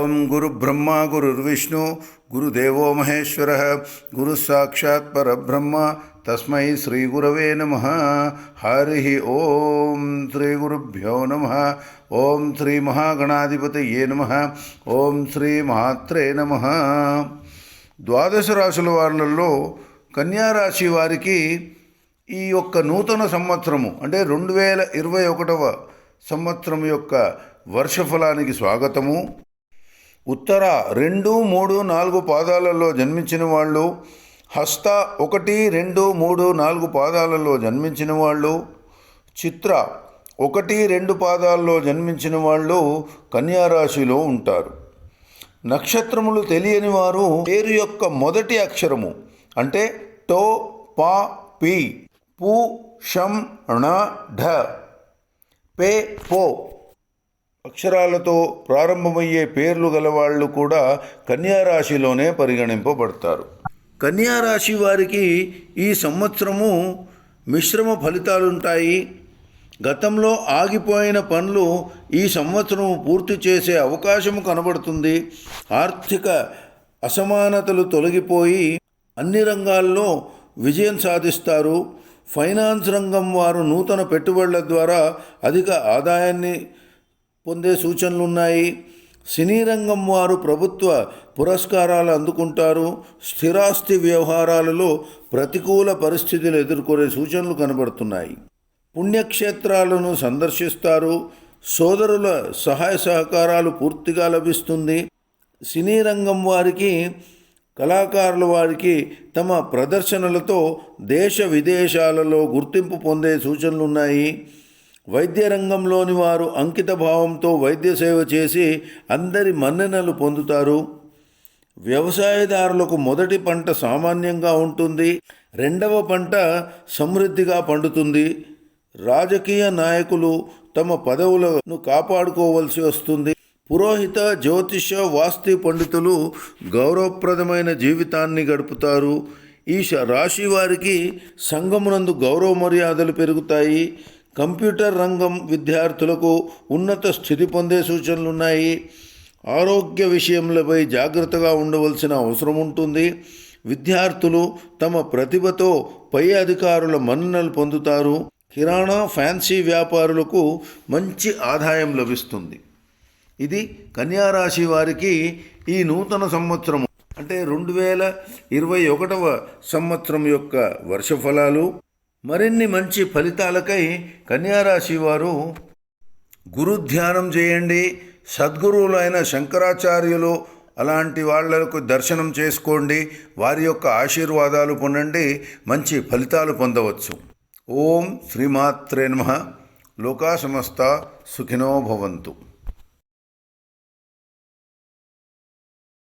ఓం గురుబ్రహ్మ గురుర్విష్ణు గురుదేవో మహేశ్వర గురు సాక్షాత్ పరబ్రహ్మ తస్మై శ్రీ గురవే నమః. హరి ఓం శ్రీ గురుభ్యో నమః. ఓం శ్రీ మహాగణాధిపతయే నమః. ఓం శ్రీ మహాత్రే నమః. ద్వాదశ రాశుల వాళ్ళల్లో కన్యారాశి వారికి ఈ యొక్క నూతన సంవత్సరము అంటే 2021వ సంవత్సరం యొక్క వర్షఫలానికి స్వాగతము. ఉత్తర 2, 3, 4 పాదాలలో జన్మించిన వాళ్ళు, హస్త 1, 2, 3, 4 పాదాలలో జన్మించిన వాళ్ళు, చిత్ర 1, 2 పాదాల్లో జన్మించిన వాళ్ళు కన్యారాశిలో ఉంటారు. నక్షత్రములు తెలియని వారు పేరు యొక్క మొదటి అక్షరము అంటే టో, పా, పి, పు, షం, ణ, ఢ, పే, పో అక్షరాలతో ప్రారంభమయ్యే పేర్లు గలవాళ్ళు కూడా కన్యారాశిలోనే పరిగణింపబడతారు. కన్యారాశి వారికి ఈ సంవత్సరము మిశ్రమ ఫలితాలుంటాయి. గతంలో ఆగిపోయిన పనులు ఈ సంవత్సరం పూర్తి చేసే అవకాశం కనబడుతుంది. ఆర్థిక అసమానతలు తొలగిపోయి అన్ని రంగాల్లో విజయం సాధిస్తారు. ఫైనాన్స్ రంగం వారు నూతన పెట్టుబడుల ద్వారా అధిక ఆదాయాన్ని పొందే సూచనలున్నాయి. సినీ రంగం వారు ప్రభుత్వ పురస్కారాలు అందుకుంటారు. స్థిరాస్తి వ్యవహారాలలో ప్రతికూల పరిస్థితులు ఎదుర్కొనే సూచనలు కనబడుతున్నాయి. పుణ్యక్షేత్రాలను సందర్శిస్తారు. సోదరుల సహాయ సహకారాలు పూర్తిగా లభిస్తుంది. సినీ రంగం వారికి, కళాకారుల వారికి తమ ప్రదర్శనలతో దేశ విదేశాలలో గుర్తింపు పొందే సూచనలున్నాయి. వైద్య రంగంలోని వారు అంకిత భావంతో వైద్య సేవ చేసి అందరి మన్ననలు పొందుతారు. వ్యవసాయదారులకు మొదటి పంట సామాన్యంగా ఉంటుంది. రెండవ పంట సమృద్ధిగా పండుతుంది. రాజకీయ నాయకులు తమ పదవులను కాపాడుకోవలసి వస్తుంది. పురోహిత, జ్యోతిష, వాస్తు పండితులు గౌరవప్రదమైన జీవితాన్ని గడుపుతారు. ఈ రాశి వారికి సంఘమునందు గౌరవ మర్యాదలు పెరుగుతాయి. కంప్యూటర్ రంగం విద్యార్థులకు ఉన్నత స్థితి పొందే సూచనలున్నాయి. ఆరోగ్య విషయంలపై జాగ్రత్తగా ఉండవలసిన అవసరం ఉంటుంది. విద్యార్థులు తమ ప్రతిభతో పై అధికారుల మన్ననలు పొందుతారు. కిరాణా, ఫ్యాన్సీ వ్యాపారులకు మంచి ఆదాయం లభిస్తుంది. ఇది కన్యారాశి వారికి ఈ నూతన సంవత్సరము అంటే 2021వ సంవత్సరం యొక్క వర్షఫలాలు. మరిన్ని మంచి ఫలితాలకై కన్యారాశి వారు గురు ధ్యానం చేయండి. సద్గురువులైన శంకరాచార్యులు అలాంటి వాళ్లకు దర్శనం చేసుకోండి. వారి యొక్క ఆశీర్వాదాలు పొందండి. మంచి ఫలితాలు పొందవచ్చు. ఓం శ్రీమాత్రే నమః. లోకా సమస్త సుఖినో భవంతు.